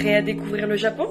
Prêt à découvrir le Japon?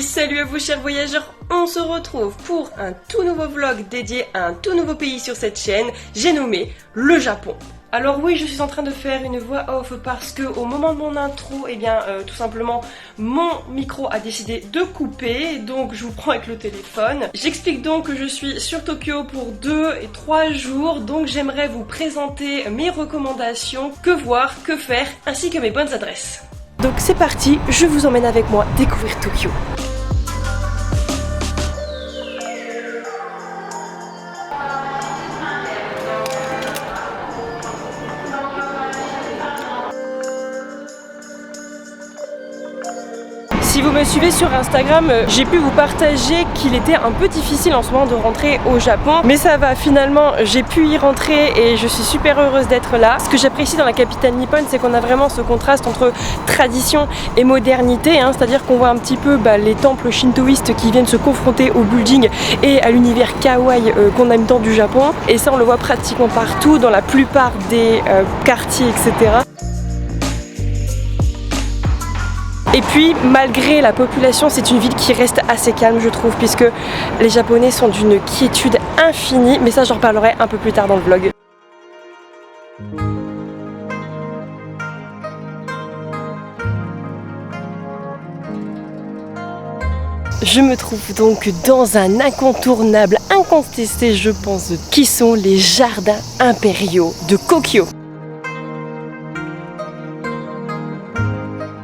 Salut à vous chers voyageurs, on se retrouve pour un tout nouveau vlog dédié à un tout nouveau pays sur cette chaîne, j'ai nommé le Japon. Alors oui, je suis en train de faire une voix off parce que au moment de mon intro, tout simplement, mon micro a décidé de couper, donc je vous prends avec le téléphone. J'explique donc que je suis sur Tokyo pour 2 et 3 jours, donc j'aimerais vous présenter mes recommandations, que voir, que faire, ainsi que mes bonnes adresses. Donc c'est parti, je vous emmène avec moi découvrir Tokyo. Si vous me suivez sur Instagram, j'ai pu vous partager qu'il était un peu difficile en ce moment de rentrer au Japon. Mais ça va, finalement, j'ai pu y rentrer et je suis super heureuse d'être là. Ce que j'apprécie dans la capitale nippone, c'est qu'on a vraiment ce contraste entre tradition et modernité. C'est-à-dire qu'on voit un petit peu les temples shintoïstes qui viennent se confronter au building et à l'univers kawaii qu'on aime tant du Japon. Et ça, on le voit pratiquement partout, dans la plupart des quartiers, etc. Et puis, malgré la population, c'est une ville qui reste assez calme, je trouve, puisque les Japonais sont d'une quiétude infinie, mais ça, j'en reparlerai un peu plus tard dans le vlog. Je me trouve donc dans un incontournable, incontesté, je pense, qui sont les jardins impériaux de Kokyo.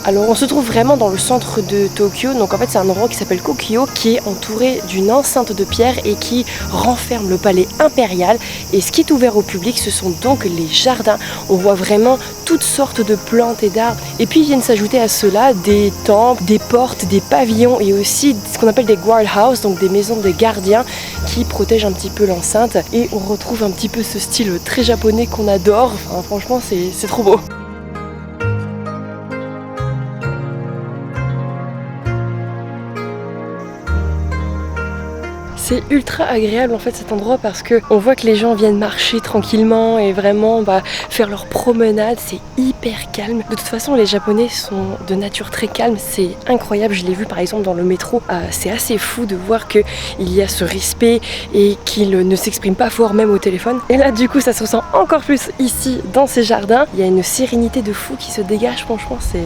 Alors on se trouve vraiment dans le centre de Tokyo, donc en fait c'est un endroit qui s'appelle Kokyo, qui est entouré d'une enceinte de pierre et qui renferme le palais impérial. Et ce qui est ouvert au public, ce sont donc les jardins. On voit vraiment toutes sortes de plantes et d'arbres. Et puis viennent s'ajouter à cela des temples, des portes, des pavillons et aussi ce qu'on appelle des guardhouses, donc des maisons de gardiens qui protègent un petit peu l'enceinte. Et on retrouve un petit peu ce style très japonais qu'on adore. Enfin, franchement c'est trop beau. C'est ultra agréable en fait cet endroit parce que on voit que les gens viennent marcher tranquillement et vraiment faire leur promenade, c'est hyper calme. De toute façon les Japonais sont de nature très calme, c'est incroyable, je l'ai vu par exemple dans le métro, c'est assez fou de voir qu'il y a ce respect et qu'ils ne s'expriment pas fort même au téléphone. Et là du coup ça se ressent encore plus ici dans ces jardins, il y a une sérénité de fou qui se dégage, franchement c'est...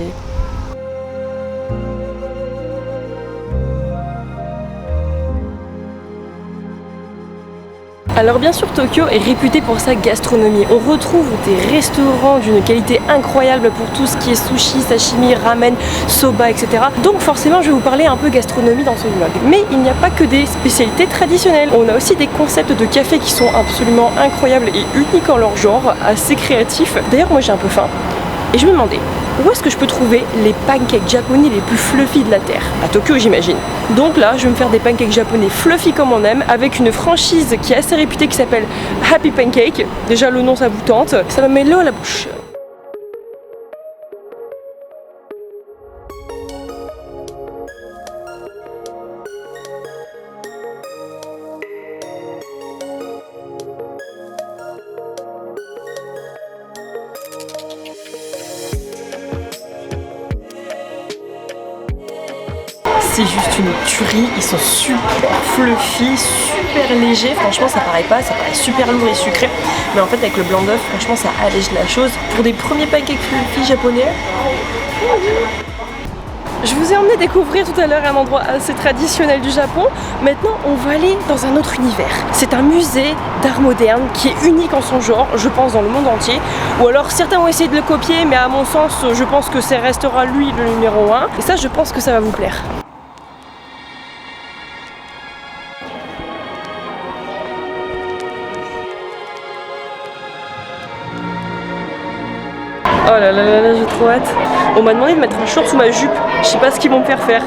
Alors bien sûr Tokyo est réputé pour sa gastronomie. On retrouve des restaurants d'une qualité incroyable pour tout ce qui est sushi, sashimi, ramen, soba, etc. Donc forcément je vais vous parler un peu gastronomie dans ce vlog. Mais il n'y a pas que des spécialités traditionnelles. On a aussi des concepts de café qui sont absolument incroyables et uniques en leur genre, assez créatifs. D'ailleurs moi j'ai un peu faim. Et je me demandais, où est-ce que je peux trouver les pancakes japonais les plus fluffy de la Terre? À Tokyo j'imagine. Donc là je vais me faire des pancakes japonais fluffy comme on aime, avec une franchise qui est assez réputée qui s'appelle Happy Pancake. Déjà le nom ça vous tente, ça me met l'eau à la bouche. C'est juste une tuerie, ils sont super fluffy, super légers, franchement ça paraît pas, ça paraît super lourd et sucré, mais en fait avec le blanc d'œuf, franchement ça allège la chose. Pour des premiers pancakes fluffy japonais, je vous ai emmené découvrir tout à l'heure un endroit assez traditionnel du Japon. Maintenant on va aller dans un autre univers. C'est un musée d'art moderne qui est unique en son genre, je pense dans le monde entier. Ou alors certains ont essayé de le copier, mais à mon sens je pense que ça restera lui le numéro 1. Et ça je pense que ça va vous plaire. Oh là là là là, j'ai trop hâte. On m'a demandé de mettre un short sous ma jupe. Je sais pas ce qu'ils vont me faire faire.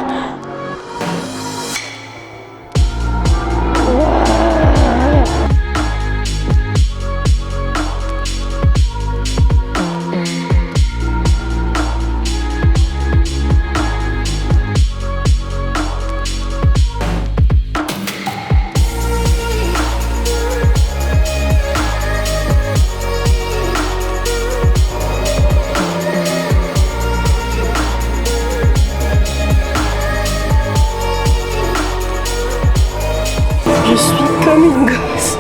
comme une gosse.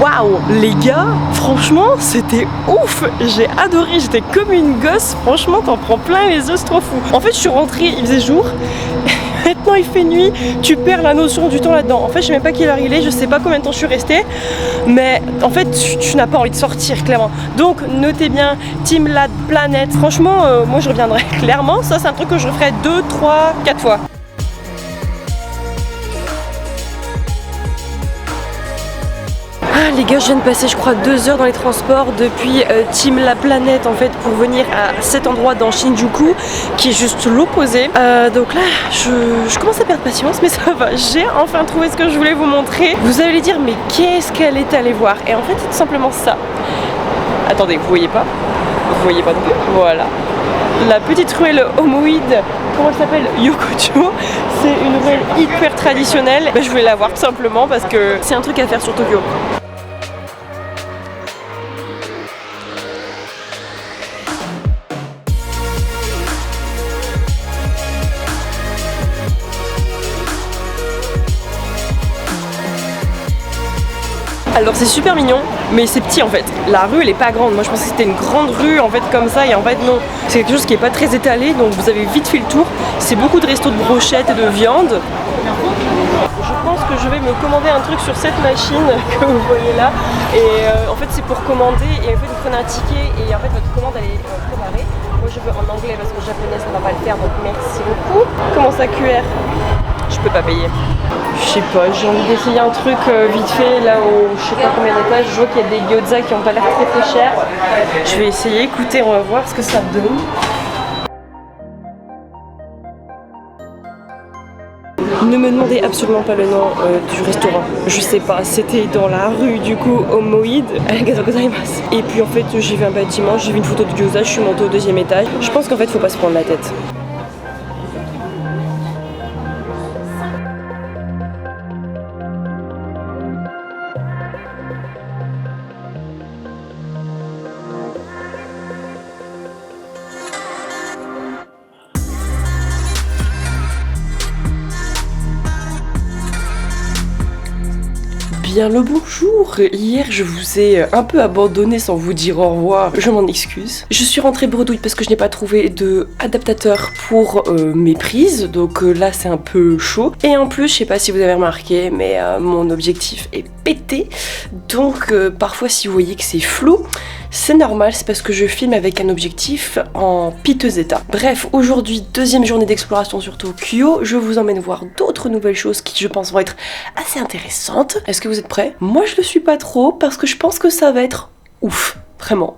Waouh, les gars, franchement, c'était ouf. J'ai adoré, j'étais comme une gosse. Franchement, t'en prends plein les yeux, c'est trop fou. En fait, je suis rentrée, il faisait jour. Maintenant, il fait nuit. Tu perds la notion du temps là-dedans. En fait, je sais même pas quelle heure il est. Je sais pas combien de temps je suis restée. Mais en fait, tu n'as pas envie de sortir, clairement. Donc, notez bien, Team Lad Planet. Franchement, moi, je reviendrai clairement. Ça, c'est un truc que je referai 2, 3, 4 fois. Ah les gars, je viens de passer je crois 2 heures dans les transports depuis Team La Planète en fait pour venir à cet endroit dans Shinjuku qui est juste l'opposé. Donc là, je commence à perdre patience mais ça va, j'ai enfin trouvé ce que je voulais vous montrer. Vous allez dire mais qu'est-ce qu'elle est allée voir? Et en fait c'est tout simplement ça. Attendez, vous voyez pas? Vous voyez pas non plus? Voilà. La petite ruelle homoïde, comment elle s'appelle? Yokocho. C'est une ruelle hyper traditionnelle. Je voulais la voir tout simplement parce que c'est un truc à faire sur Tokyo. Alors c'est super mignon, mais c'est petit en fait. La rue elle est pas grande. Moi je pensais que c'était une grande rue en fait comme ça et en fait non. C'est quelque chose qui est pas très étalé donc vous avez vite fait le tour. C'est beaucoup de restos de brochettes et de viande. Je pense que je vais me commander un truc sur cette machine que vous voyez là. Et en fait c'est pour commander et en fait vous prenez un ticket et en fait votre commande elle est préparée. Moi je veux en anglais parce que japonais ça va pas le faire donc merci beaucoup. Comment ça QR? Je peux pas payer. Je sais pas, j'ai envie d'essayer un truc vite fait là où je sais pas combien d'étages. Je vois qu'il y a des gyoza qui ont pas l'air très très chers. Je vais essayer, écoutez, on va voir ce que ça donne. Ne me demandez absolument pas le nom du restaurant, je sais pas, c'était dans la rue du coup Homoïde, arigatou gozaimasu. Et puis en fait j'ai vu un bâtiment, j'ai vu une photo de gyoza, je suis montée au 2e étage. Je pense qu'en fait faut pas se prendre la tête. Bien le bonjour, hier je vous ai un peu abandonné sans vous dire au revoir, je m'en excuse. Je suis rentrée bredouille parce que je n'ai pas trouvé de adaptateur pour mes prises, donc là c'est un peu chaud. Et en plus, je sais pas si vous avez remarqué, mais mon objectif est pété, donc parfois si vous voyez que c'est flou, c'est normal, c'est parce que je filme avec un objectif en piteux état. Bref, aujourd'hui, 2e journée d'exploration sur Tokyo, je vous emmène voir d'autres nouvelles choses qui je pense vont être assez intéressantes. Est-ce que vous êtes prêts? Moi je le suis pas trop parce que je pense que ça va être ouf. Vraiment.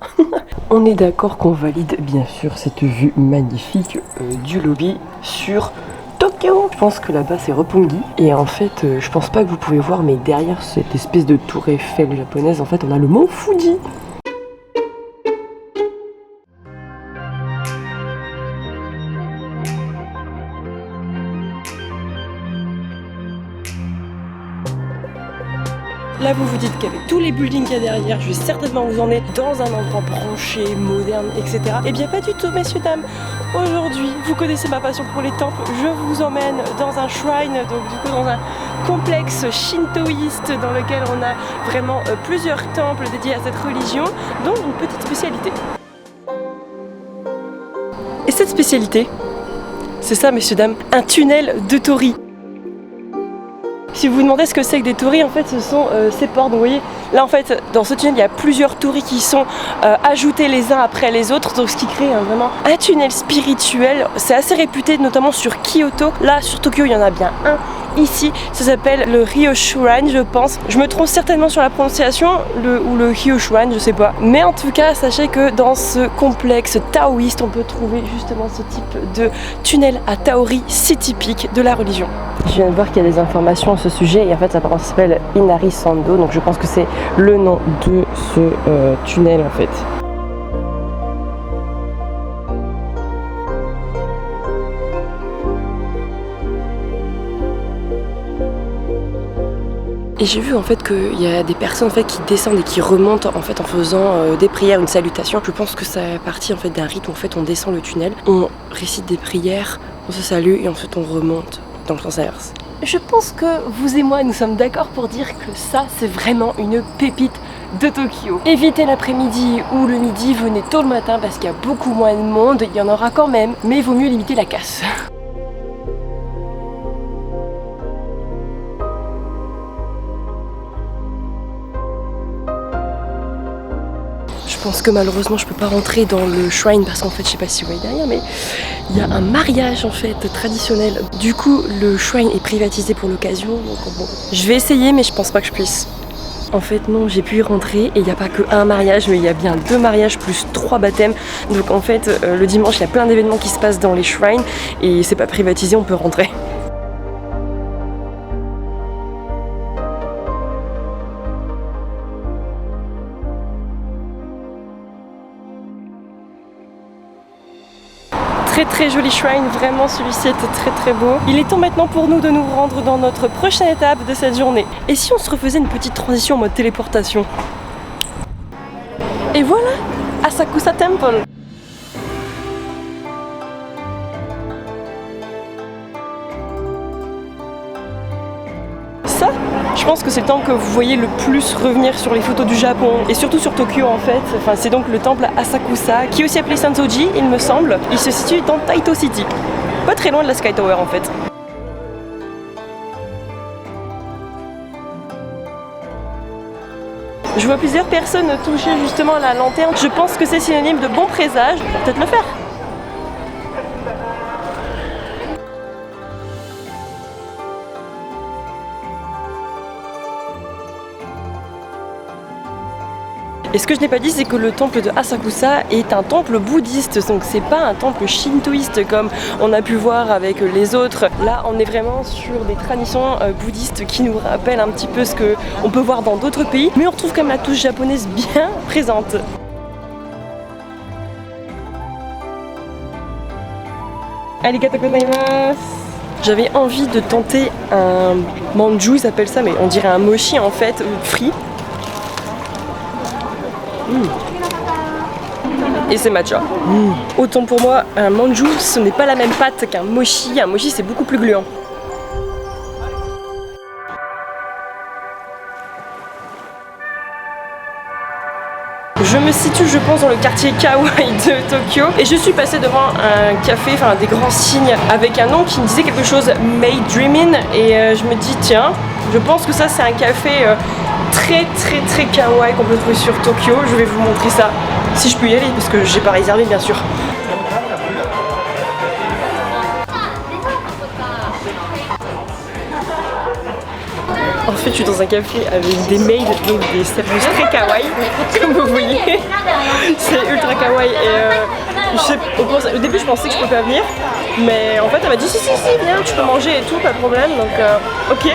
On est d'accord qu'on valide bien sûr cette vue magnifique du lobby sur Tokyo. Je pense que là-bas c'est Roppongi et en fait je pense pas que vous pouvez voir mais derrière cette espèce de tour Eiffel japonaise en fait on a le mont Fuji. Là vous vous dites qu'avec tous les buildings qu'il y a derrière, je vais certainement vous emmener dans un endroit branché, moderne, etc. Eh bien pas du tout messieurs dames. Aujourd'hui, vous connaissez ma passion pour les temples, je vous emmène dans un shrine, donc du coup dans un complexe shintoïste dans lequel on a vraiment plusieurs temples dédiés à cette religion, dont une petite spécialité. Et cette spécialité, c'est ça messieurs dames, un tunnel de torii. Si vous vous demandez ce que c'est que des torii, en fait ce sont ces portes. Donc vous voyez, là en fait dans ce tunnel il y a plusieurs torii qui sont ajoutés les uns après les autres, donc ce qui crée vraiment un tunnel spirituel. C'est assez réputé notamment sur Kyoto. Là sur Tokyo il y en a bien un ici, ça s'appelle le Ryoshuran je pense. Je me trompe certainement sur la prononciation, ou le Ryoshuran, je sais pas. Mais en tout cas sachez que dans ce complexe taoïste on peut trouver justement ce type de tunnel à Taori si typique de la religion. Je viens de voir qu'il y a des informations à ce sujet et en fait ça s'appelle Inari Sando, donc je pense que c'est le nom de ce tunnel en fait. Et j'ai vu en fait qu'il y a des personnes en fait qui descendent et qui remontent en fait en faisant des prières, une salutation. Je pense que ça fait partie en fait d'un rite où en fait on descend le tunnel, on récite des prières, on se salue et ensuite on remonte dans le sens inverse. Je pense que vous et moi nous sommes d'accord pour dire que ça c'est vraiment une pépite de Tokyo. Évitez l'après-midi ou le midi, venez tôt le matin parce qu'il y a beaucoup moins de monde, il y en aura quand même, mais il vaut mieux limiter la casse. Je pense que malheureusement je peux pas rentrer dans le shrine parce qu'en fait je sais pas si vous voyez derrière mais il y a un mariage en fait traditionnel. Du coup le shrine est privatisé pour l'occasion donc bon. Je vais essayer mais je pense pas que je puisse. En fait non, j'ai pu y rentrer et il n'y a pas que un mariage mais il y a bien 2 mariages plus 3 baptêmes. Donc en fait le dimanche il y a plein d'événements qui se passent dans les shrines et c'est pas privatisé, on peut rentrer. Très joli shrine, vraiment celui-ci était très beau. Il est temps maintenant pour nous de nous rendre dans notre prochaine étape de cette journée. Et si on se refaisait une petite transition en mode téléportation? Et voilà, Asakusa Temple. Ça, je pense que c'est le temple que vous voyez le plus revenir sur les photos du Japon et surtout sur Tokyo en fait. Enfin, c'est donc le temple Asakusa qui est aussi appelé Sansoji il me semble. Il se situe dans Taito City, pas très loin de la Sky Tower en fait. Je vois plusieurs personnes toucher justement à la lanterne. Je pense que c'est synonyme de bon présage. On va peut-être le faire. Et ce que je n'ai pas dit, c'est que le temple de Asakusa est un temple bouddhiste, donc c'est pas un temple shintoïste comme on a pu voir avec les autres. Là, on est vraiment sur des traditions bouddhistes qui nous rappellent un petit peu ce qu'on peut voir dans d'autres pays, mais on retrouve quand même la touche japonaise bien présente. Arigatou gozaimasu. J'avais envie de tenter un manju, ils appellent ça, mais on dirait un mochi en fait, frit. Et c'est matcha. Autant pour moi, un manju ce n'est pas la même pâte qu'un mochi. Un mochi c'est beaucoup plus gluant. Je me situe, je pense, dans le quartier Kawaii de Tokyo et je suis passée devant un café, enfin des grands signes avec un nom qui me disait quelque chose, Made Dreamin', et je me dis tiens, je pense que ça c'est un café très kawaii qu'on peut trouver sur Tokyo. Je vais vous montrer ça si je peux y aller parce que j'ai pas réservé bien sûr. En fait, je suis dans un café avec des maids, donc des serveuses très kawaii, comme vous voyez. C'est ultra kawaii et au début je pensais que je pouvais pas venir, mais en fait elle m'a dit si viens, tu peux manger et tout, pas de problème, donc ok.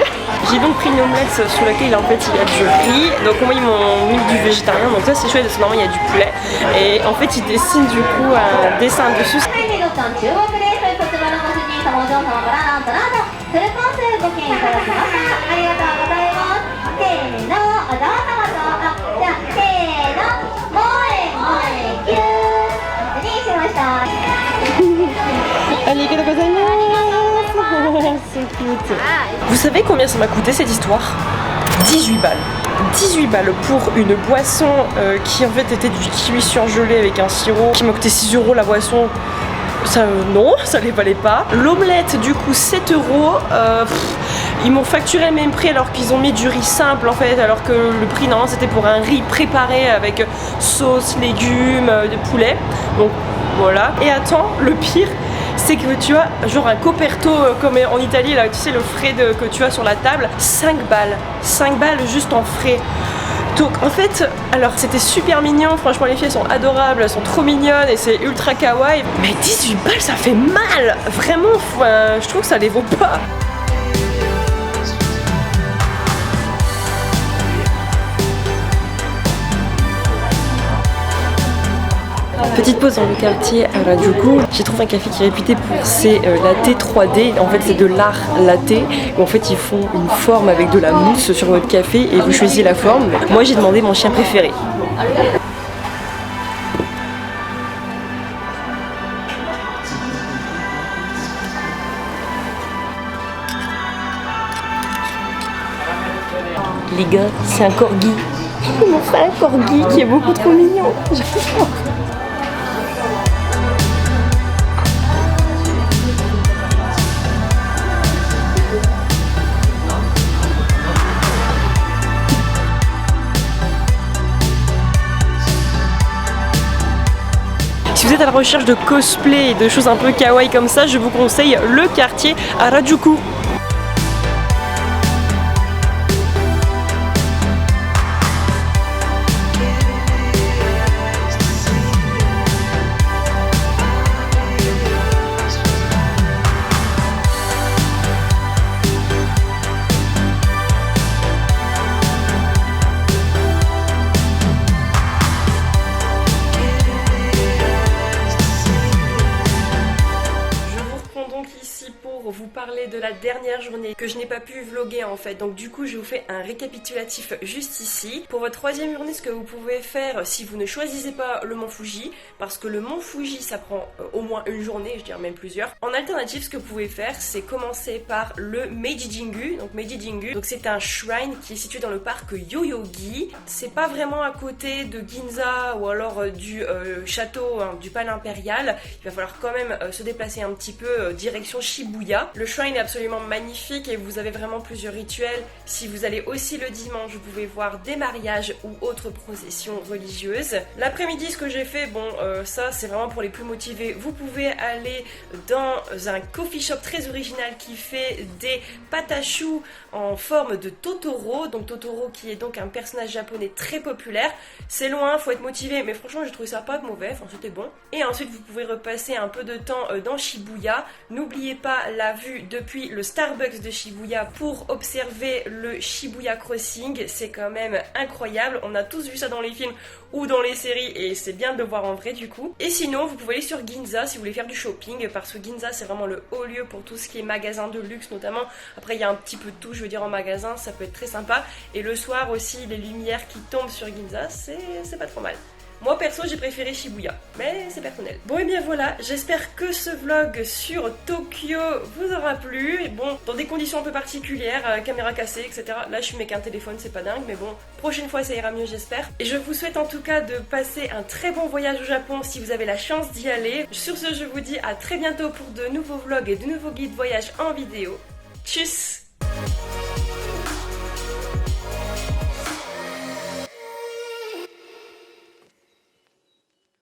J'ai donc pris une omelette sur laquelle en fait il y a du riz, donc moi ils m'ont mis du végétarien, donc ça c'est chouette parce que normalement il y a du poulet, et en fait ils dessinent du coup un dessin dessus. Vous savez combien ça m'a coûté cette histoire? 18 balles. 18 balles pour une boisson qui en fait était du kiwi surgelé avec un sirop qui m'a coûté 6 € la boisson. Ça, non, ça les valait pas. L'omelette du coup 7 €. Ils m'ont facturé le même prix alors qu'ils ont mis du riz simple en fait, alors que le prix normalement c'était pour un riz préparé avec sauce, légumes, de poulet. Donc voilà. Et attends, le pire c'est que tu as genre un coperto comme en Italie là, tu sais le frais que tu as sur la table, 5 balles. 5 balles juste en frais. Donc en fait, alors c'était super mignon, franchement les filles elles sont adorables, elles sont trop mignonnes et c'est ultra kawaii. Mais 18 balles ça fait mal, vraiment, je trouve que ça les vaut pas. Petite pause dans le quartier Harajuku. J'ai trouvé un café qui est réputé pour ses latte 3D. En fait, c'est de l'art latte. Où en fait, ils font une forme avec de la mousse sur votre café et vous choisissez la forme. Moi, j'ai demandé mon chien préféré. Les gars, c'est un corgi. Ils m'ont fait un corgi qui est beaucoup trop mignon. Si vous êtes à la recherche de cosplay et de choses un peu kawaii comme ça, je vous conseille le quartier Harajuku. Pour vous parler de la dernière journée que je n'ai pas pu vlogger en fait, donc du coup je vous fais un récapitulatif juste ici. Pour votre troisième journée, ce que vous pouvez faire si vous ne choisissez pas le mont Fuji, parce que le mont Fuji ça prend au moins une journée, je dirais même plusieurs. En alternative, ce que vous pouvez faire, c'est commencer par le Meiji Jingu. Donc c'est un shrine qui est situé dans le parc Yoyogi. C'est pas vraiment à côté de Ginza ou alors du château, du palais impérial. Il va falloir quand même se déplacer un petit peu direction Shibuya. Le shrine est absolument magnifique et vous avez vraiment plusieurs rituels. Si vous allez aussi le dimanche, vous pouvez voir des mariages ou autres processions religieuses. L'après-midi, ce que j'ai fait, bon, ça c'est vraiment pour les plus motivés. Vous pouvez aller dans un coffee shop très original qui fait des pâtes à choux en forme de Totoro. Donc Totoro qui est donc un personnage japonais très populaire. C'est loin, faut être motivé, mais franchement j'ai trouvé ça pas mauvais, enfin c'était bon. Et ensuite vous pouvez repasser un peu de temps dans Shibuya. N'oubliez pas la vue depuis le Starbucks de Shibuya pour observer le Shibuya Crossing. C'est quand même incroyable, on a tous vu ça dans les films ou dans les séries et c'est bien de le voir en vrai du coup. Et sinon vous pouvez aller sur Ginza si vous voulez faire du shopping, parce que Ginza c'est vraiment le haut lieu pour tout ce qui est magasin de luxe notamment. Après il y a un petit peu de tout, je veux dire, en magasin, ça peut être très sympa. Et le soir aussi, les lumières qui tombent sur Ginza, c'est pas trop mal. Moi perso j'ai préféré Shibuya, mais c'est personnel. Bon et bien voilà, j'espère que ce vlog sur Tokyo vous aura plu. Et bon, dans des conditions un peu particulières, caméra cassée, etc. Là je suis avec un téléphone, c'est pas dingue, mais bon, prochaine fois ça ira mieux j'espère. Et je vous souhaite en tout cas de passer un très bon voyage au Japon si vous avez la chance d'y aller. Sur ce, je vous dis à très bientôt pour de nouveaux vlogs et de nouveaux guides voyage en vidéo. Tchuss!